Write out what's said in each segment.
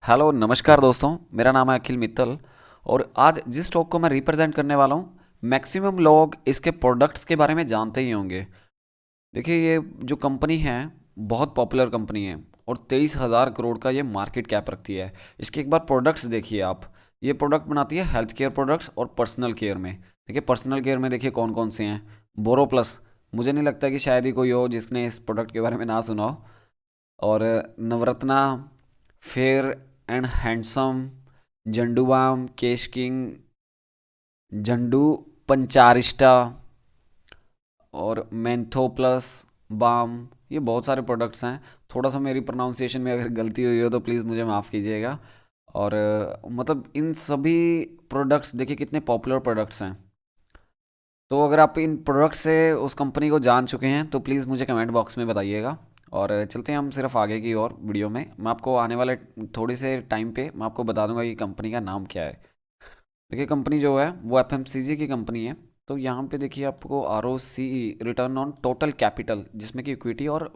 Hello नमस्कार दोस्तों। मेरा नाम है अखिल मित्तल और आज जिस स्टॉक को मैं रिप्रेजेंट करने वाला हूँ, मैक्सिमम लोग इसके प्रोडक्ट्स के बारे में जानते ही होंगे। देखिए, ये जो कंपनी है बहुत पॉपुलर कंपनी है और 23,000 करोड़ का ये मार्केट कैप रखती है। इसके एक बार प्रोडक्ट्स देखिए आप। ये प्रोडक्ट बनाती है हेल्थ केयर प्रोडक्ट्स और पर्सनल केयर में। देखिए, पर्सनल केयर में देखिए कौन कौन से हैं। बोरो प्लस, मुझे नहीं लगता कि शायद ही कोई हो जिसने इस प्रोडक्ट के बारे में ना सुना हो। और Navratna, Fair and Handsome, Zandu balm, Kesh King, Zandu Pancharishta और मेंथो प्लस बाम। ये बहुत सारे प्रोडक्ट्स हैं। थोड़ा सा मेरी प्रोनाउंसिएशन में अगर गलती हुई हो तो प्लीज़ मुझे माफ़ कीजिएगा। और मतलब इन सभी प्रोडक्ट्स देखिए कितने पॉपुलर प्रोडक्ट्स हैं। तो अगर आप इन प्रोडक्ट से उस कंपनी को जान चुके हैं तो प्लीज़ मुझे कमेंट बॉक्स में बताइएगा। और चलते हैं हम सिर्फ आगे की और वीडियो में। मैं आपको आने वाले थोड़ी से टाइम पे मैं आपको बता दूंगा कि कंपनी का नाम क्या है। देखिए, कंपनी जो है वो एफएमसीजी की कंपनी है। तो यहाँ पे देखिए आपको ROCE, return on total capital, जिसमें कि इक्विटी और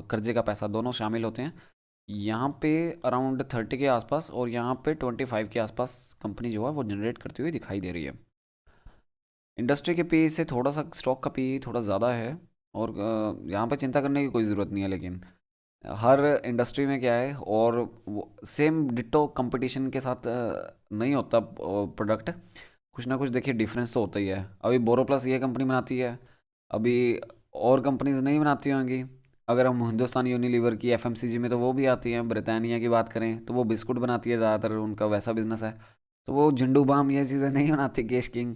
कर्जे का पैसा दोनों शामिल होते हैं, यहाँ पे अराउंड 30 के आसपास और यहाँ पे 25 के आसपास कंपनी जो है वो जनरेट करती हुई दिखाई दे रही है। इंडस्ट्री के पी से थोड़ा सा स्टॉक का पी थोड़ा ज़्यादा है। और यहाँ पे चिंता करने की कोई ज़रूरत नहीं है, लेकिन हर इंडस्ट्री में क्या है, और सेम डिट्टो कंपटीशन के साथ नहीं होता प्रोडक्ट। कुछ ना कुछ देखिए डिफरेंस तो होता ही है। अभी बोरोप्लस ये कंपनी बनाती है, अभी और कंपनीज नहीं बनाती होंगी। अगर हम हिंदुस्तान यूनिलीवर की एफएमसीजी में तो वो भी आती हैं। ब्रिटानिया की बात करें तो वो बिस्कुट बनाती है, ज़्यादातर उनका वैसा बिजनेस है। तो वो झंडू बाम ये चीज़ें नहीं बनाती, केश किंग।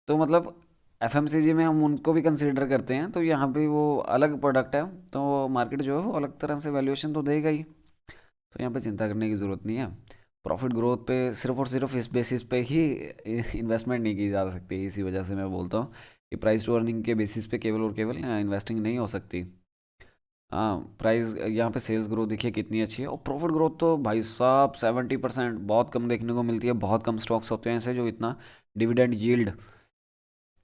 तो मतलब एफएमसीजी में हम उनको भी कंसीडर करते हैं, तो यहाँ पे वो अलग प्रोडक्ट है। तो मार्केट जो है वो अलग तरह से वैल्यूएशन तो देगा ही। तो यहाँ पे चिंता करने की ज़रूरत नहीं है। प्रॉफिट ग्रोथ पे सिर्फ और सिर्फ इस बेसिस पे ही इन्वेस्टमेंट नहीं की जा सकती। इसी वजह से मैं बोलता हूँ कि प्राइस टू अर्निंग के बेसिस पे केवल और केवल इन्वेस्टिंग नहीं हो सकती। हाँ, प्राइस यहाँ पे सेल्स ग्रोथ देखिए कितनी अच्छी है, और प्रॉफिट ग्रोथ तो भाई साहब 70%, बहुत कम देखने को मिलती है। बहुत कम स्टॉक्स होते हैं ऐसे जो इतना डिविडेंड यील्ड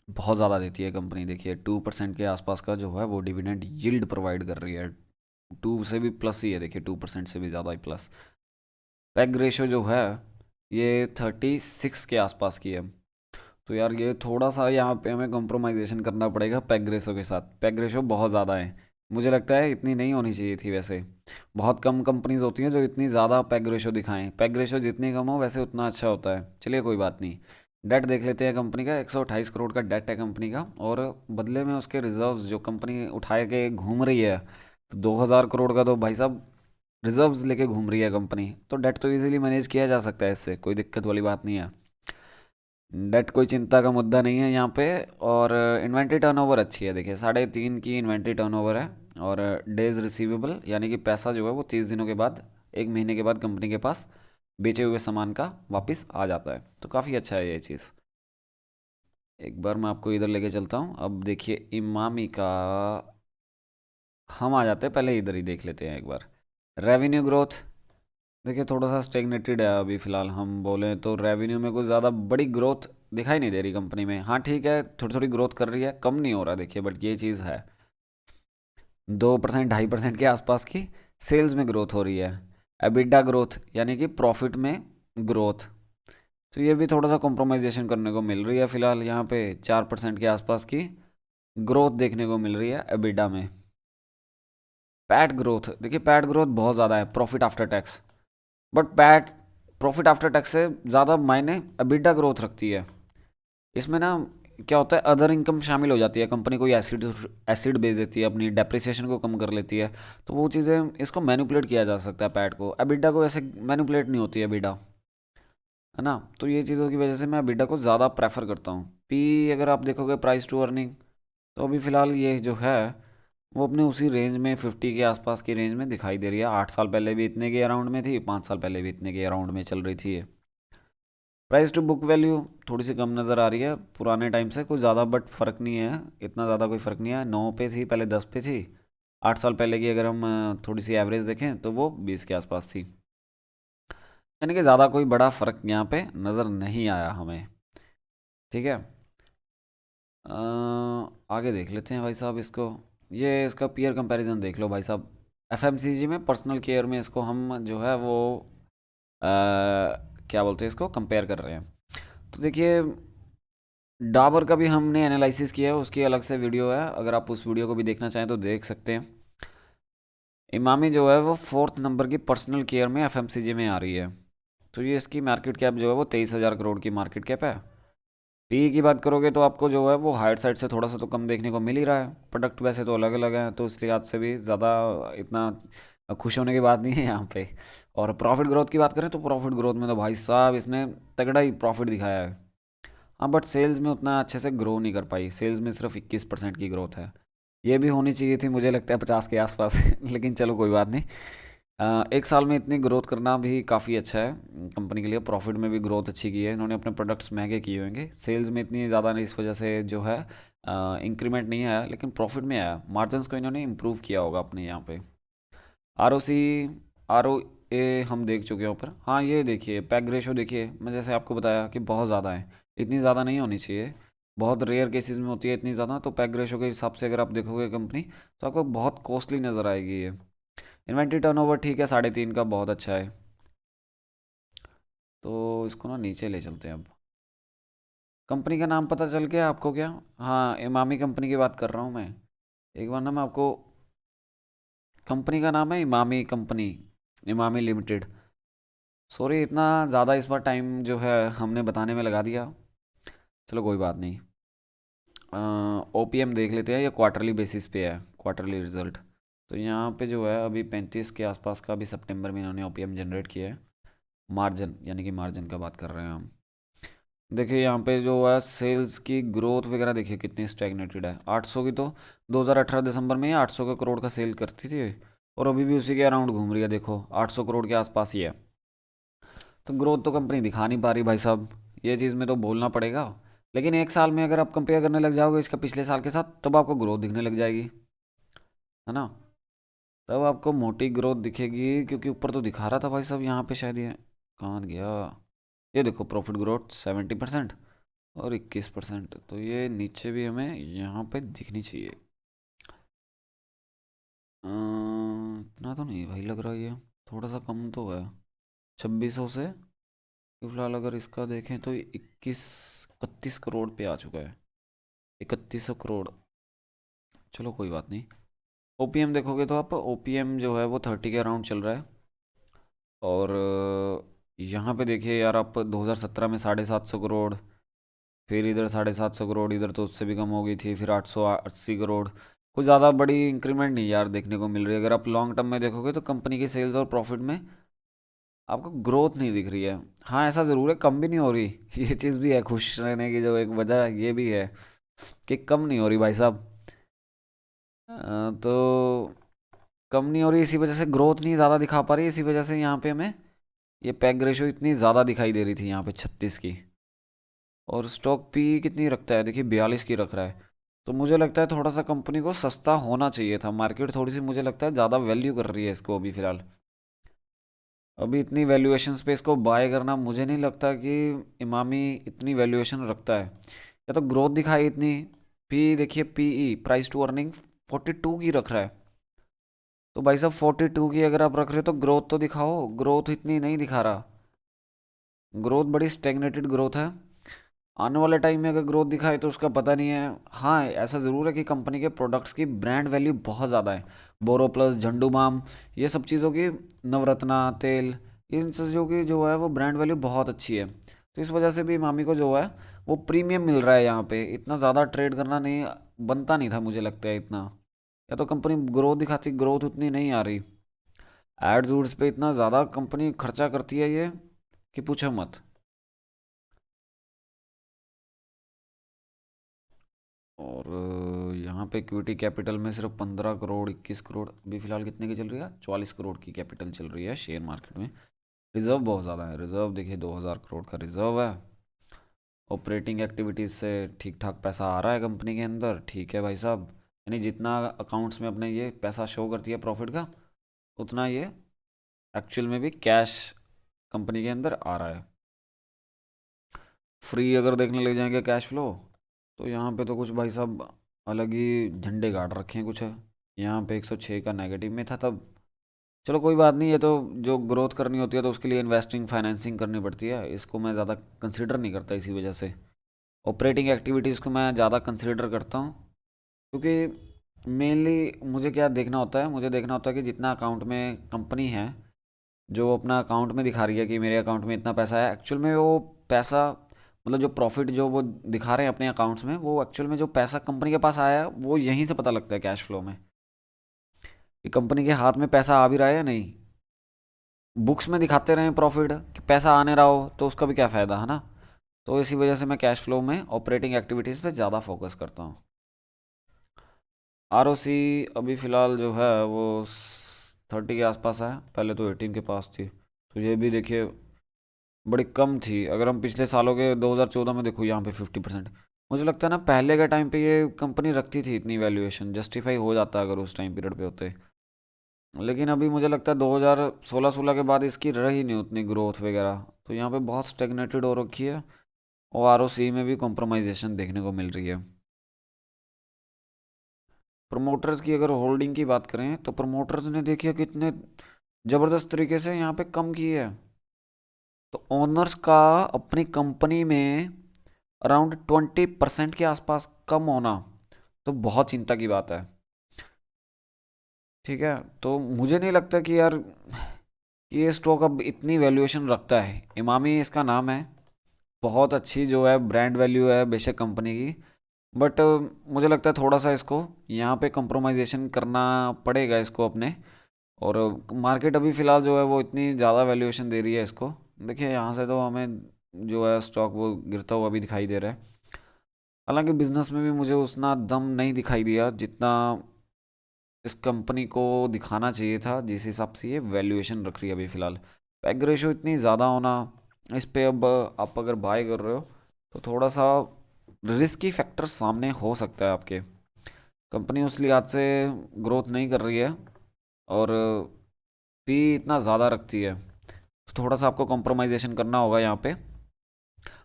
बहुत ज़्यादा देती है कंपनी। देखिए 2% के आसपास का जो है वो डिविडेंड यील्ड प्रोवाइड कर रही है। 2 से भी प्लस ही है, देखिए 2% से भी ज़्यादा ही प्लस। पैग रेशो जो है ये 36 के आसपास की है। तो यार ये थोड़ा सा यहाँ पे हमें कॉम्प्रोमाइजेशन करना पड़ेगा पैग रेशो के साथ। पैग रेशो बहुत ज़्यादा है, मुझे लगता है इतनी नहीं होनी चाहिए थी वैसे। बहुत कम कंपनीज होती हैं जो इतनी ज़्यादा पैग रेशो दिखाएं। पैग रेशो जितनी कम हो वैसे उतना अच्छा होता है। चलिए कोई बात नहीं। डेट देख लेते हैं कंपनी का। 128 करोड़ का डेट है कंपनी का, और बदले में उसके रिजर्व्स जो कंपनी उठाए के घूम रही है, तो 2,000 करोड़ का तो भाई साहब रिजर्व्स लेके घूम रही है कंपनी। तो डेट तो इजीली मैनेज किया जा सकता है, इससे कोई दिक्कत वाली बात नहीं है। डेट कोई चिंता का मुद्दा नहीं है यहाँ पे। और इन्वेंट्री टर्नओवर अच्छी है, देखिए 3.5 की इन्वेंट्री टर्नओवर है। और डेज रिसीवेबल यानी कि पैसा जो है वो 30 दिनों के बाद, 1 महीने के बाद कंपनी के पास बेचे हुए सामान का वापस आ जाता है। तो काफ़ी अच्छा है ये चीज़। एक बार मैं आपको इधर लेके चलता हूँ। अब देखिए इमामी का, हम आ जाते हैं पहले इधर ही देख लेते हैं एक बार। रेवेन्यू ग्रोथ देखिए थोड़ा सा स्टेगनेटेड है अभी फ़िलहाल। हम बोलें तो रेवेन्यू में कोई ज़्यादा बड़ी ग्रोथ दिखाई नहीं दे रही कंपनी में। हाँ ठीक है, थोड़ी थोड़ी ग्रोथ कर रही है, कम नहीं हो रहा देखिए, बट ये चीज़ है। 2%, 2.5% के आसपास की सेल्स में ग्रोथ हो रही है। एबिडा ग्रोथ यानी कि प्रॉफिट में ग्रोथ, तो ये भी थोड़ा सा कॉम्प्रोमाइजेशन करने को मिल रही है फ़िलहाल। यहाँ पे 4% के आसपास की ग्रोथ देखने को मिल रही है एबिडा में। पैट ग्रोथ देखिए, पैट ग्रोथ बहुत ज़्यादा है profit after tax, but PAT profit after tax से ज़्यादा मायने एबिडा ग्रोथ रखती है। इसमें ना क्या होता है, अदर इनकम शामिल हो जाती है। कंपनी कोई एसिड एसिड बेच देती है, अपनी डेप्रिसिएशन को कम कर लेती है। तो वो चीज़ें, इसको मैनिपुलेट किया जा सकता है पैट को। एबिडा को ऐसे मैनिपुलेट नहीं होती है एबिडा, है ना। तो ये चीज़ों की वजह से मैं एबिडा को ज़्यादा प्रेफर करता हूँ। पी अगर आप देखोगे, प्राइस टू अर्निंग, तो अभी फ़िलहाल ये जो है वो अपने उसी रेंज में 50 के आसपास की रेंज में दिखाई दे रही है। 8 साल पहले भी इतने के अराउंड में थी, 5 साल पहले भी इतने के अराउंड में चल रही थी ये। प्राइस टू बुक वैल्यू थोड़ी सी कम नज़र आ रही है पुराने टाइम से, कुछ ज़्यादा बट फ़र्क नहीं है। इतना ज़्यादा कोई फ़र्क नहीं है। 9 पे थी पहले, 10 पे थी। 8 साल पहले की अगर हम थोड़ी सी एवरेज देखें तो वो 20 के आसपास थी। यानी कि ज़्यादा कोई बड़ा फ़र्क यहाँ पे नज़र नहीं आया हमें। ठीक है। आगे देख लेते हैं भाई साहब इसको। ये इसका पीयर कंपैरिजन देख लो भाई साहब। एफएमसीजी में पर्सनल केयर में इसको हम जो है वो क्या बोलते हैं इसको, कंपेयर कर रहे हैं। तो देखिए, डाबर का भी हमने एनालिसिस किया है, उसकी अलग से वीडियो है, अगर आप उस वीडियो को भी देखना चाहें तो देख सकते हैं। इमामी जो है वो 4th नंबर की पर्सनल केयर में एफएमसीजी में आ रही है। तो ये इसकी मार्केट कैप जो है वो 23,000 करोड़ की मार्केट कैप है। पी की बात करोगे तो आपको जो है वो हायर साइड से थोड़ा सा तो कम देखने को मिल ही रहा है। प्रोडक्ट वैसे तो अलग अलग हैं, तो इस लिहाज से भी ज़्यादा इतना खुश होने की बात नहीं है यहाँ पे। और प्रॉफिट ग्रोथ की बात करें तो प्रॉफिट ग्रोथ में तो भाई साहब इसने तगड़ा ही प्रॉफिट दिखाया है। हाँ, बट सेल्स में उतना अच्छे से ग्रो नहीं कर पाई, सेल्स में सिर्फ 21% की ग्रोथ है। ये भी होनी चाहिए थी मुझे लगता है 50 के आसपास लेकिन चलो कोई बात नहीं। एक साल में इतनी ग्रोथ करना भी काफ़ी अच्छा है कंपनी के लिए। प्रॉफिट में भी ग्रोथ अच्छी की है इन्होंने, अपने प्रोडक्ट्स महंगे किए होंगे। सेल्स में इतनी ज़्यादा नहीं, इस वजह से जो है इंक्रीमेंट नहीं आया, लेकिन प्रॉफिट में आया। मार्जिन्स को इन्होंने इम्प्रूव किया होगा अपने यहाँ पे। आर ओ सी, आर ओ ए हम देख चुके हैं ऊपर। हाँ, ये देखिए पैग रेशो देखिए, मैं जैसे आपको बताया कि बहुत ज़्यादा है, इतनी ज़्यादा नहीं होनी चाहिए। बहुत रेयर केसेस में होती है इतनी ज़्यादा। तो पैग रेशो के हिसाब से अगर आप देखोगे कंपनी, तो आपको बहुत कॉस्टली नज़र आएगी ये। इन्वेंट्री टर्नओवर ठीक है, 3.5 का बहुत अच्छा है। तो इसको ना नीचे ले चलते हैं अब। कंपनी का नाम पता चल गया आपको क्या? हाँ, इमामी कंपनी की बात कर रहा हूँ मैं। एक बार ना मैं आपको, कंपनी का नाम है Emami company, Emami limited. Sorry, इतना ज़्यादा इस बार टाइम जो है हमने बताने में लगा दिया। चलो कोई बात नहीं। ओपीएम देख लेते हैं, ये क्वार्टरली बेसिस पे है, क्वार्टरली रिजल्ट। तो यहाँ पे जो है अभी 35 के आसपास का अभी सितंबर में इन्होंने ओपीएम जनरेट किया है। मार्जिन, यानी कि मार्जिन का बात कर रहे हैं हम। देखिए यहाँ पे जो है सेल्स की ग्रोथ वगैरह देखिए कितनी स्टैग्नेटेड है। 800 की तो 2018 दिसंबर में ही 800 का करोड़ का सेल करती थी, और अभी भी उसी के अराउंड घूम रही है, देखो 800 करोड़ के आसपास ही है। तो ग्रोथ तो कंपनी दिखा नहीं पा रही भाई साहब, ये चीज़ में तो बोलना पड़ेगा। लेकिन एक साल में अगर आप कंपेयर करने लग जाओगे इसका पिछले साल के साथ, तब आपको ग्रोथ दिखने लग जाएगी, है ना? तब आपको मोटी ग्रोथ दिखेगी, क्योंकि ऊपर तो दिखा रहा था भाई साहब यहाँ पे, शायद ये कहाँ गया। ये देखो प्रॉफिट ग्रोथ 70% और 21%, तो ये नीचे भी हमें यहाँ पे दिखनी चाहिए। इतना तो नहीं भाई लग रहा, ये थोड़ा सा कम तो है 2600 से। फिलहाल अगर इसका देखें तो 31 करोड़ पे आ चुका है, 3100 करोड़। चलो कोई बात नहीं। ओपीएम देखोगे तो आप, ओपीएम जो है वो 30 के अराउंड चल रहा है। और यहाँ पे देखिए यार आप, 2017 में 750 करोड़, फिर इधर 750 करोड़, इधर तो उससे भी कम हो गई थी, फिर 880 करोड़। कुछ ज़्यादा बड़ी इंक्रीमेंट नहीं यार देखने को मिल रही है। अगर आप लॉन्ग टर्म में देखोगे तो कंपनी की सेल्स और प्रॉफिट में आपको ग्रोथ नहीं दिख रही है। हाँ, ऐसा ज़रूर है, कम भी नहीं हो रही ये चीज़ भी है, खुश रहने की जो एक वजह ये भी है कि कम नहीं हो रही भाई साहब। तो कम नहीं हो रही, इसी वजह से ग्रोथ नहीं ज़्यादा दिखा पा रही, इसी वजह से यहाँ पे हमें ये पैग रेशो इतनी ज़्यादा दिखाई दे रही थी यहाँ पे 36 की। और स्टॉक पी कितनी रखता है, देखिए 42 की रख रहा है। तो मुझे लगता है थोड़ा सा कंपनी को सस्ता होना चाहिए था, मार्केट थोड़ी सी मुझे लगता है ज़्यादा वैल्यू कर रही है इसको अभी फ़िलहाल। अभी इतनी वैल्यूएशन पे इसको बाय करना, मुझे नहीं लगता कि इमामी इतनी वैल्यूएशन रखता है। या तो ग्रोथ दिखाई इतनी, पी देखिए, पीई प्राइस टू अर्निंग 42 की रख रहा है। तो भाई साहब 42 की अगर आप रख रहे हो तो ग्रोथ तो दिखाओ, ग्रोथ इतनी नहीं दिखा रहा, ग्रोथ बड़ी स्टेगनेटेड ग्रोथ है। आने वाले टाइम में अगर ग्रोथ दिखाए तो उसका पता नहीं है। हाँ, ऐसा ज़रूर है कि कंपनी के प्रोडक्ट्स की ब्रांड वैल्यू बहुत ज़्यादा है। बोरो प्लस, झंडू बाम, ये सब चीज़ों की, नवरत्ना तेल, इन चीज़ों की जो है वो ब्रांड वैल्यू बहुत अच्छी है। तो इस वजह से भी मामी को जो है वो प्रीमियम मिल रहा है यहाँ पे। इतना ज़्यादा ट्रेड करना नहीं बनता नहीं था मुझे लगता है इतना। या तो कंपनी ग्रोथ दिखाती, ग्रोथ उतनी नहीं आ रही। एड्स वूड्स पे इतना ज़्यादा कंपनी खर्चा करती है ये कि पूछो मत। और यहाँ पे इक्विटी कैपिटल में सिर्फ 15 करोड़, 21 करोड़, अभी फ़िलहाल कितने की चल रही है, 44 करोड़ की कैपिटल चल रही है शेयर मार्केट में। रिजर्व बहुत ज़्यादा है, रिजर्व देखिए 2000 करोड़ का रिजर्व है। ऑपरेटिंग एक्टिविटीज़ से ठीक ठाक पैसा आ रहा है कंपनी के अंदर, ठीक है भाई साहब। यानी जितना अकाउंट्स में अपने ये पैसा शो करती है प्रॉफिट का, उतना ये एक्चुअल में भी कैश कंपनी के अंदर आ रहा है। फ्री अगर देखने लग जाएंगे कैश फ्लो, तो यहाँ पे तो कुछ भाई साहब अलग ही झंडे गाड़ रखे हैं कुछ है। यहाँ पे 106 का नेगेटिव में था तब, चलो कोई बात नहीं, ये तो जो ग्रोथ करनी होती है तो उसके लिए इन्वेस्टिंग फाइनेंसिंग करनी पड़ती है, इसको मैं ज़्यादा कंसिडर नहीं करता इसी वजह से। ऑपरेटिंग एक्टिविटीज़ को मैं ज़्यादा कंसिडर करता हूँ, क्योंकि मेनली मुझे क्या देखना होता है, मुझे देखना होता है कि जितना अकाउंट में कंपनी है, जो अपना अकाउंट में दिखा रही है कि मेरे अकाउंट में इतना पैसा है, एक्चुअल में वो पैसा, मतलब जो प्रॉफिट जो वो दिखा रहे हैं अपने अकाउंट्स में, वो एक्चुअल में जो पैसा कंपनी के पास आया है वो यहीं से पता लगता है कैश फ्लो में, कि कंपनी के हाथ में पैसा आ भी रहा है या नहीं। बुक्स में दिखाते रहें प्रॉफिट कि पैसा आने रहा हो तो उसका भी क्या फ़ायदा है ना। तो इसी वजह से मैं कैश फ्लो में ऑपरेटिंग एक्टिविटीज़ पे ज़्यादा फोकस करता हूँ। आरओसी अभी फ़िलहाल जो है वो 30 के आसपास है, पहले तो 18 के पास थी, तो ये भी देखिए बड़ी कम थी। अगर हम पिछले सालों के 2014 में देखो, यहाँ पे 50%। मुझे लगता है ना पहले के टाइम पे ये कंपनी रखती थी इतनी वैल्यूएशन, जस्टिफाई हो जाता अगर उस टाइम पीरियड पे होते। लेकिन अभी मुझे लगता है 2016 के बाद इसकी रही नहीं उतनी ग्रोथ वगैरह, तो यहाँ पे बहुत स्टेगनेटेड हो रखी है, और आरओसी में भी कॉम्प्रोमाइजेशन देखने को मिल रही है। प्रमोटर्स की अगर होल्डिंग की बात करें तो प्रमोटर्स ने देखिए कितने ज़बरदस्त तरीके से यहाँ पे कम की है। तो ओनर्स का अपनी कंपनी में अराउंड 20% के आसपास कम होना तो बहुत चिंता की बात है। ठीक है, तो मुझे नहीं लगता कि यार कि ये स्टॉक अब इतनी वैल्यूएशन रखता है। इमामी इसका नाम है, बहुत अच्छी जो है ब्रांड वैल्यू है बेशक कंपनी की, बट मुझे लगता है थोड़ा सा इसको यहाँ पे कंप्रोमाइजेशन करना पड़ेगा इसको अपने। और मार्केट अभी फ़िलहाल जो है वो इतनी ज़्यादा वैल्यूएशन दे रही है इसको। देखिए यहाँ से तो हमें जो है स्टॉक वो गिरता हुआ भी दिखाई दे रहा है। हालांकि बिजनेस में भी मुझे उतना दम नहीं दिखाई दिया जितना इस कंपनी को दिखाना चाहिए था, जिस हिसाब से ये वैल्यूएशन रख रही है अभी फ़िलहाल। पैग रेशो इतनी ज़्यादा होना, इस पे अब आप अगर बाय कर रहे हो तो थोड़ा सा रिस्की फैक्टर सामने हो सकता है आपके। कंपनी उस लिहाज से ग्रोथ नहीं कर रही है, और पी इतना ज़्यादा रखती है, तो थोड़ा सा आपको कॉम्प्रोमाइजेशन करना होगा यहाँ पे।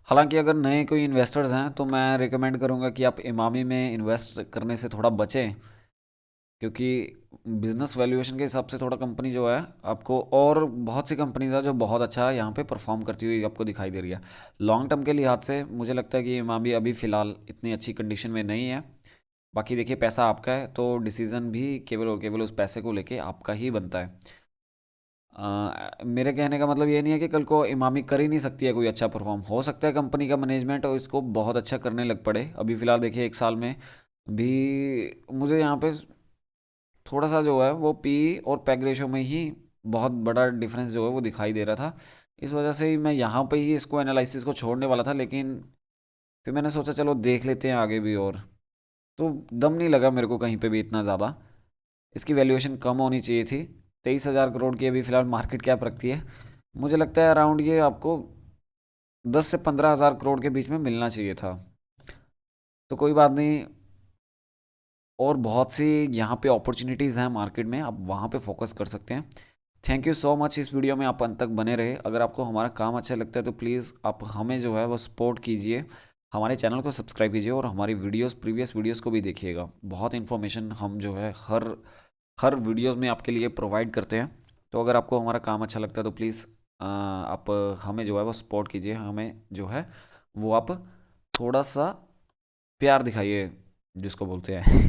हालांकि अगर नए कोई इन्वेस्टर्स हैं तो मैं रिकमेंड करूँगा कि आप इमामी में इन्वेस्ट करने से थोड़ा बचें, क्योंकि बिजनेस वैल्यूएशन के हिसाब से थोड़ा कंपनी जो है आपको, और बहुत सी कंपनीज है जो बहुत अच्छा यहाँ पे परफॉर्म करती हुई आपको दिखाई दे रही है। लॉन्ग टर्म के लिहाज से मुझे लगता है कि इमामी अभी फ़िलहाल इतनी अच्छी कंडीशन में नहीं है। बाकी देखिए पैसा आपका है तो डिसीज़न भी केवल और केवल उस पैसे को लेके आपका ही बनता है। मेरे कहने का मतलब ये नहीं है कि कल को इमामी कर ही नहीं सकती है कोई अच्छा परफॉर्म, हो सकता है कंपनी का मैनेजमेंट और इसको बहुत अच्छा करने लग पड़े। अभी फ़िलहाल देखिए एक साल में भी मुझे यहाँ पे थोड़ा सा जो है वो पी और पैग रेशो में ही बहुत बड़ा डिफरेंस जो है वो दिखाई दे रहा था। इस वजह से ही मैं यहाँ पे ही इसको एनालिसिस को छोड़ने वाला था, लेकिन फिर मैंने सोचा चलो देख लेते हैं आगे भी, और तो दम नहीं लगा मेरे को कहीं पे भी इतना ज़्यादा। इसकी वैल्यूएशन कम होनी चाहिए थी। 23,000 करोड़ की अभी फ़िलहाल मार्केट कैप रखती है। मुझे लगता है अराउंड ये आपको 10 से 15 हज़ार करोड़ के बीच में मिलना चाहिए था। तो कोई बात नहीं, और बहुत सी यहाँ पे अपॉर्चुनिटीज़ हैं मार्केट में, आप वहाँ पे फोकस कर सकते हैं। थैंक यू सो मच, इस वीडियो में आप अंत तक बने रहे। अगर आपको हमारा काम अच्छा लगता है तो प्लीज़ आप हमें जो है वो सपोर्ट कीजिए, हमारे चैनल को सब्सक्राइब कीजिए, और हमारी वीडियोस प्रीवियस वीडियोस को भी देखिएगा। बहुत इन्फॉर्मेशन हम जो है हर हर वीडियोस में आपके लिए प्रोवाइड करते हैं। तो अगर आपको हमारा काम अच्छा लगता है तो प्लीज़ आप हमें जो है वो सपोर्ट कीजिए, हमें जो है वो आप थोड़ा सा प्यार दिखाइए जिसको बोलते हैं।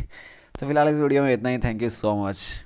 तो फिलहाल इस वीडियो में इतना ही। Thank you so much.